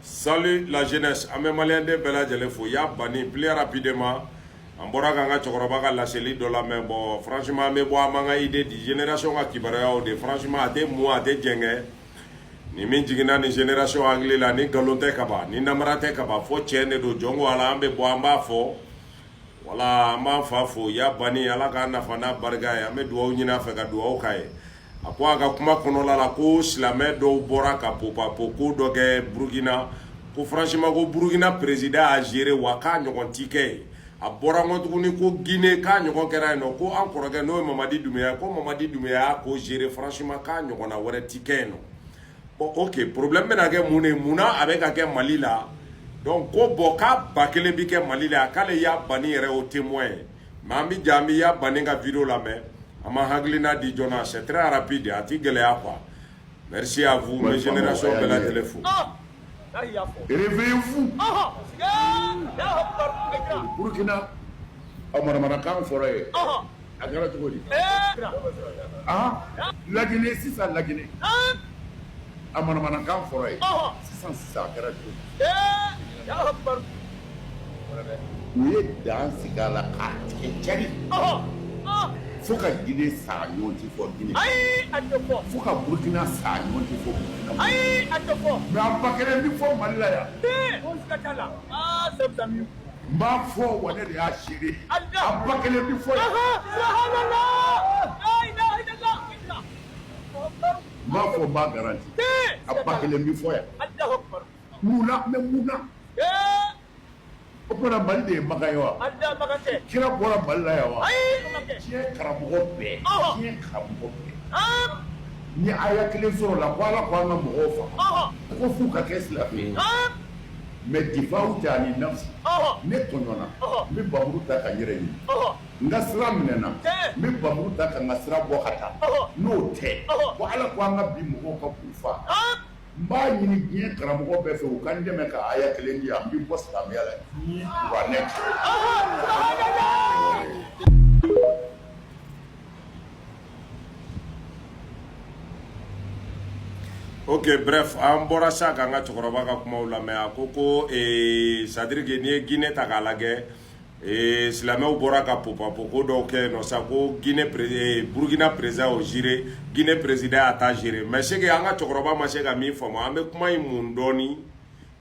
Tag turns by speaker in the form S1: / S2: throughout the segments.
S1: Salut la jeunesse, amé malien de bela jelefo ya bani plus rapidement. En bora kanga chokoroba ka laseli do la mais bon franchement me bo amanga idée di génération ka kibaraya de franchement ate moi ate jenge. Ni min jigina ni génération anglais la ni galonte kaba ni namarate kaba fo chene do jongo ala ambe bo amba fo. Wala amba fa fo ya bani ala ka nafa na barga ya me duwa nyina fe ka duwa kai. Akwa ga kuma kono la ko silame do bora ka popa poko do ke Burkina ko franchement ko Burkina président a géré waka nyogon tike a bora ngotuguni ko Guinée ka nyogon kera no ko encore ke no Mamadi Doumbouya ko géré franchement ka nyogon na wore tike no bon OK problème na ke muna avec ke Mali la donc ko boka bakele bi ke Mali la kale ya bani re au témoin mami jami ya bani ga vidéo la mais Ama Haglina di Jonas, c'est très rapide, merci à vous, mes générations de la téléphone.
S2: Réveillez-vous. Burkina, Amarakan Forêt. La Guinée, c'est ça, la Guinée. Amarakan Forêt. C'est ça, oui, dans ce cas-là, faut que Guinée sa ɲɔgɔn ti fɔ Guinée.
S3: Ayi a tɛ fɔ.
S2: Faut que Burkina sa ɲɔgɔn ti fɔ Burkina.
S3: Ayi a tɛ fɔ.
S2: Mais a ba kelen bi fɔ Mali la yan.
S3: Ko siga t'a la. C'est ça mieux.
S2: N b'a fɔ wa ne de y'a seere. A ba kelen bi fɔ yan. N b'a fɔ n b'a garanti. A ba kelen bi fɔ yan. Munna mais munna. O kuma Mali de ye magan ye wa? Kira bɔra Mali la yan wa? Diɲɛ karamɔgɔ bɛɛ. Diɲɛ karamɔgɔ bɛɛ. Ni a y'a kelen sɔrɔ la ko Ala ko an ka mɔgɔw faga. Ko f'u ka kɛ silamɛ ye. Mais difawu tɛ ani nafsi. Ne tɔɲɔna. N bɛ bamuru ta ka n yɛrɛ ɲini. N ka sira minɛna. N bɛ bamuru ta ka n ka sira bɔ ka taa. N'o tɛ ko Ala ko an ka bi mɔgɔw ka k'u fa. N b'a ɲini diɲɛ karamɔgɔ bɛɛ fɛ u ka n dɛmɛ ka aya kelen di yan n bɛ bɔ silamɛya la ni kuranɛ.
S1: OK bref an bɔra sa k'an ka cɛkɔrɔba ka kumaw lamɛn a ko c'est-à-dire que n'i ye Guinée ta k'a lajɛ silamɛw bɔra ka popapoko dɔw kɛ nɔ sa ko Burkina président o géré Guinée président a ta géré mais c'est que an ka cɛkɔrɔba ma se ka min faamu an bɛ kuma in mun dɔɔni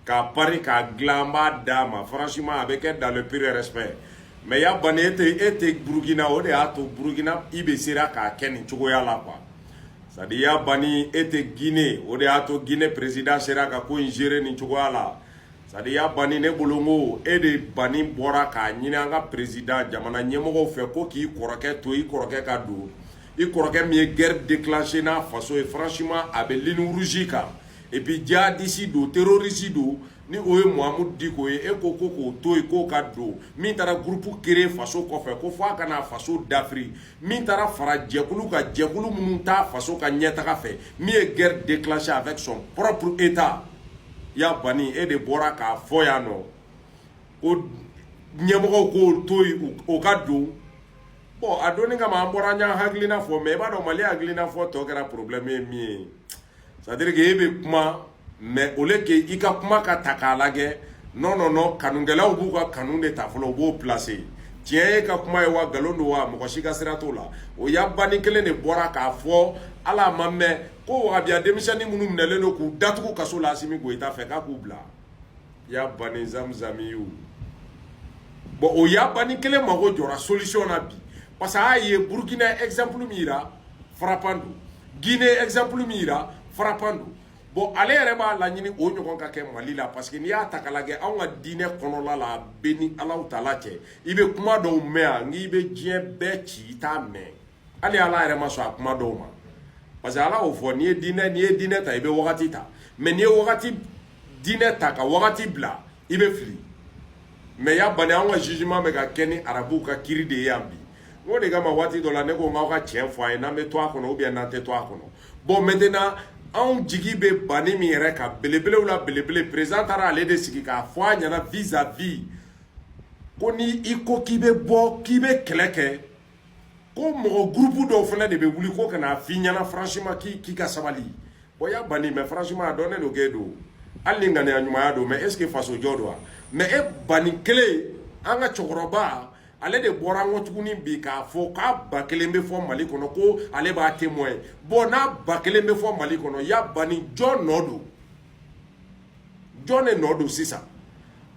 S1: k'a pari k'a dilan an b'a d'a ma franchement a bɛ kɛ dans le pire respect mais ya bani e tɛ Burkina o de y'a to Burkina i bɛ sera k'a kɛ nin cogoya la quoi c'est-à-dire ya bani e tɛ Guinée o de y'a to Guinée président sera ka ko in gérer nin cogoya la c'est-à-dire ya bani ne bolo ngo e de bani bɔra k'a ɲini an ka président jamana ɲɛmɔgɔw fɛ ko k'i kɔrɔkɛ to i kɔrɔkɛ ka don i kɔrɔkɛ min ye guerre déclenché n'a faso ye franchement a bɛ ligne rouge kan et puis djihadiste don terroriste don ni o ye Muhammadu Diko ye e ko k'o to yen k'o ka don min taara groupe créé faso kɔfɛ ko f'a kana faso dafiri min taara fara jɛkulu ka jɛkulu minnu t'a faso ka ɲɛtaga fɛ min ye guerre déclenché avec son propre état ya bani e de bɔra k'a fɔ yan nɔ ko ɲɛmɔgɔw k'o to yen o ka don bon a donni kama an bɔra an y'an hakilina fɔ mais i b'a dɔn Mali hakilina fɔ tɔ kɛra problème ye min ye c'est-à-dire que e bɛ kuma mais au lieu que i ka kuma ka ta k'a lajɛ non kanukɛlaw b'u ka kanu de ta fɔlɔ u b'o placer tiɲɛ ye ka kuma ye wa nkalon don wa mɔgɔ si ka sira t'o la o ya bani kelen de bɔra k'a fɔ ala ma mɛn ko wagabiya denmisɛnnin minnu minɛlen don k'u datugu kaso la Asimi Goyita fɛ k'a k'u bila ya bani zamzamiyu bon o ya bani kelen mago jɔra solution na bi parce que a ye Burkina exemple min yira frappant don Guinée exemple min yira frappant don bon ale yɛrɛ b'a laɲini o ɲɔgɔn ka kɛ Mali la parce que n'i y'a ta k'a lajɛ anw ka diinɛ kɔnɔla la bɛɛ ni Alahu Taala cɛ i bɛ kuma dɔw mɛn yan n'i bɛ diɲɛ bɛɛ ci i t'a mɛn hali Ala yɛrɛ ma sɔn a kuma dɔw ma parce que Ala y'o fɔ n'i ye diinɛ ta i bɛ wagati ta mais n'i ye diinɛ ta ka wagati bila i bɛ fili mais ya bani anw ka jugement bɛ ka kɛ ni arabuw ka kiiri de ye yan bi n ko de kama waati dɔ la ne ko n k'aw ka tiɲɛ fɔ a ye n'an bɛ to a kɔnɔ ou bien n'an tɛ to a kɔnɔ bon maintenant anw jigi bɛ bani min yɛrɛ ka belebelew la belebele président taara ale de sigi k'a fɔ a ɲɛna vis-à-vis ko ni i ko k'i bɛ bɔ k'i bɛ kɛlɛ kɛ ko mɔgɔ groupe dɔw fana de bɛ wuli ko ka n'a f'i ɲɛna franchement k'i ka sabali bon ya bani mais franchement a dɔnnen don k'e don ali ngane anyuma do mais est-ce que faso jodwa mais e bani kele anga chokoroba ale de bora ngotuguni bi ka fo ka bakelembe fo Mali kono ko ale ba témoin bon na bakelembe fo Mali kono ya bani John Nodo John Nodo c'est ça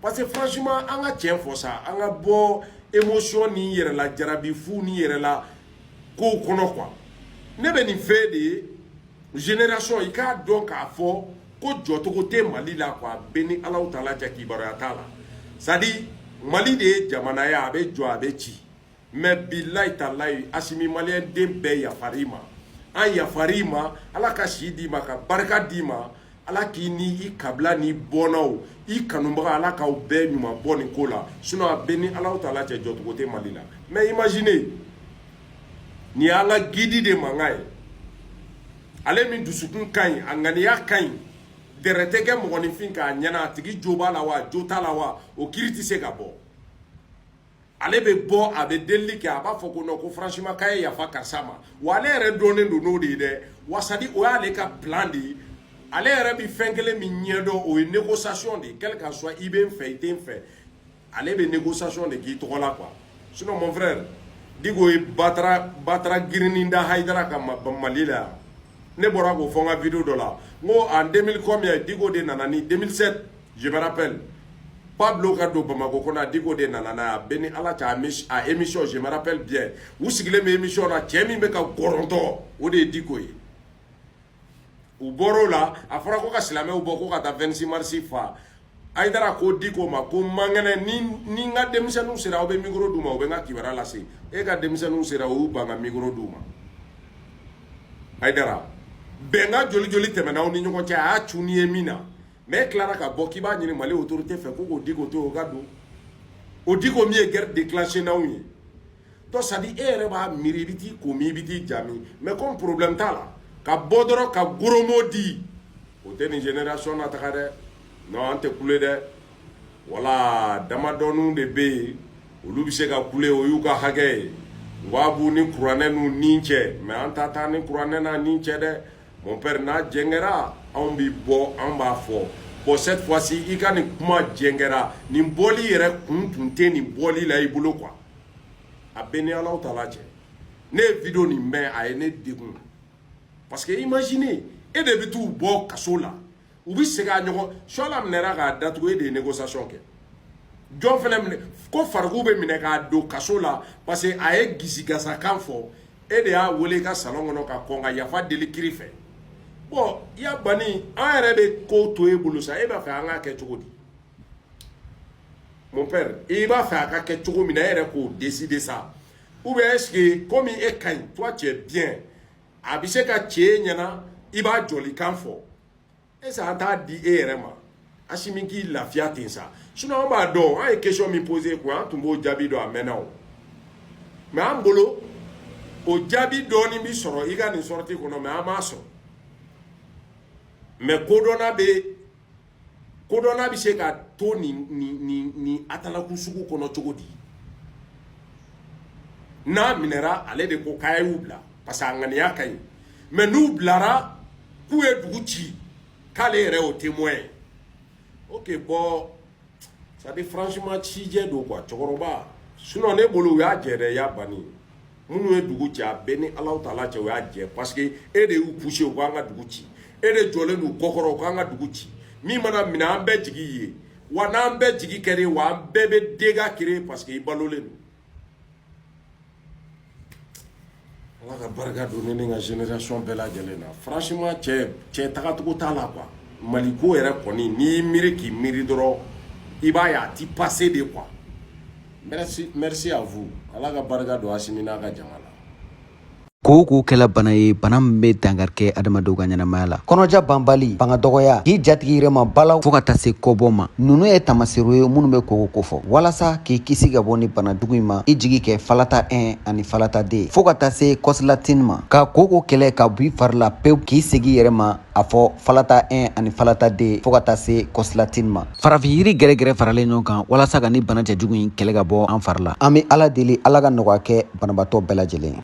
S1: parce que franchement anga tien fo ça anga bo émotion ni yere la jarabi fu ni yere la ko kono quoi ne be ni fait de génération ika donc a fo ko joto ko te Mali la quoi beni Allah taala ja kibara taala sadi Mali de jamana ya abe jo abe ci mais billahi taalahi asimi malien de be ya farima an ya farima ala ka shidi maka barka dima ala ki ni I kabla ni bono I kanumba ala ka be nyuma boni kola sinon beni Allah taala ja joto ko te Mali la mais imaginez ni ala gidi de mangai ale min dusukun kan angani ya kan deretege mogoni finka nyana tigi joba la wa jota la wa o kiriti se ka bo ale be bo abe deli ke aba foko no ko franchement kay ya fa karsama wale re donne do no de wasadi o ale ka plan di ale re bi fenkele mi nyedo o négociation de quel que soit ibe fait ale be négociation de ki to la quoi sinon mon frère digo e batra girininda haidara ka malila ne bora ko fonga vidéo de là ngo en 2000 combien digo de nanani 2007 je me rappelle Pablo Kado Bamako kona digo de nanana beni ala ta a émission je me rappelle bien ou sigile me émission na temi me ka goronto o de digo yi u boro la afara ko ka silame u boko ka ta 26 mars fa aidara ko digo ma ko mangene ni nga demisanu sera o be micro duma o be nga kibara la se e ka demisanu sera o ba nga micro duma aidara benga joli temena oni nyoko cha a chuni emina mais clara ka boki ba nyini Mali autorité fait ko digo to gado o digo mi e guerre déclencher na wi to sadi ere ba miribiti ko mi biti jami mais comme problème ta la ka bodoro ka goromodi o teni génération na takade non ante coulé de wala dama donu de be o lubi se ka coulé o yuka hage wabu ni kurane nu ninche mais anta ta ni kurane na ninche de mon père na jengera on bi bo on ba fo pour cette fois-ci il kan kuma jengera ni boli yere kuntunte ni boli la ibulo quoi a beni Allah taala che ne vidéo ni mais a ene degun parce que imaginez et de bitu bo kasola ou bi sega nyoko shola mnera ga datu e de négociation ke jo fele ko fargu be mine ka do kasola parce que a e gisigasa kan fo e de a wole ka salon no ka konga ya fa deli kirife bon ya bani a ere de ko to e bulu sa e ba fa nga ke chogodi mon père e ba fa ka ke chogo mina ere ko décider ça ou bien est-ce que comme e kan toi tu es bien abise ka che nyana i ba joli kan fo e ça ta di ere ma asiminki la fiatin ça sinon on ba do a question mi poser quoi tumbo jabi do amena o mais am bolo o jabi do ni bi soro i ga ni sorti ko no mais amaso mais kodona bi se ka to ni atala kusugu kono chogodi na minera ale de ko kay ubla parce que ngani yakay mais nous blara ku e duguchi kale re o témoin ok bon ça dit franchement chije do quoi chokoroba sinon ne bolo ya jere ya bani munu e duguchi a beni Allah taala che ya je parce que e de u pousser ko nga duguchi e de jole nu kokoro ko nga duguchi mi mana mina ambe jigi ye wana ambe jigi kere wa bebe dega kere parce que ibalole Allah ka barka do ne nga génération bela gelena franchement che takatuko tala quoi maliko era koni ni miri ki miri doro ibaya ti passer de quoi merci à vous Allah ka barka do asimina ka jamala
S4: ko kɛla bana ye bana min bɛ dankari kɛ adamadenw ka ɲɛnamaya la kɔnɔja banbali fanga dɔgɔya k'i jatigi yɛrɛ ma balaw fo ka taa se kɔbɔ ma nunu ye tamaserew ye minnu bɛ koko kofɔ walasa k'i kisi ka bɔ ni bana jugu in ma i jigi kɛ falata 1 ani falata 2 fo ka taa se kɔsilatini ma ka koko kɛlɛ ka b'i fari la pewu k'i segi yɛrɛ ma a fɔ falata 1 ani falata 2 fo ka taa se kɔsilatini ma farafin yiri gɛrɛgɛrɛ faralen ɲɔgɔn kan walasa ka ni bana cɛjugu in kɛlɛ ka bɔ an fari la an bɛ ala deli ala ka nɔgɔya kɛ banabaatɔ bɛɛ lajɛlen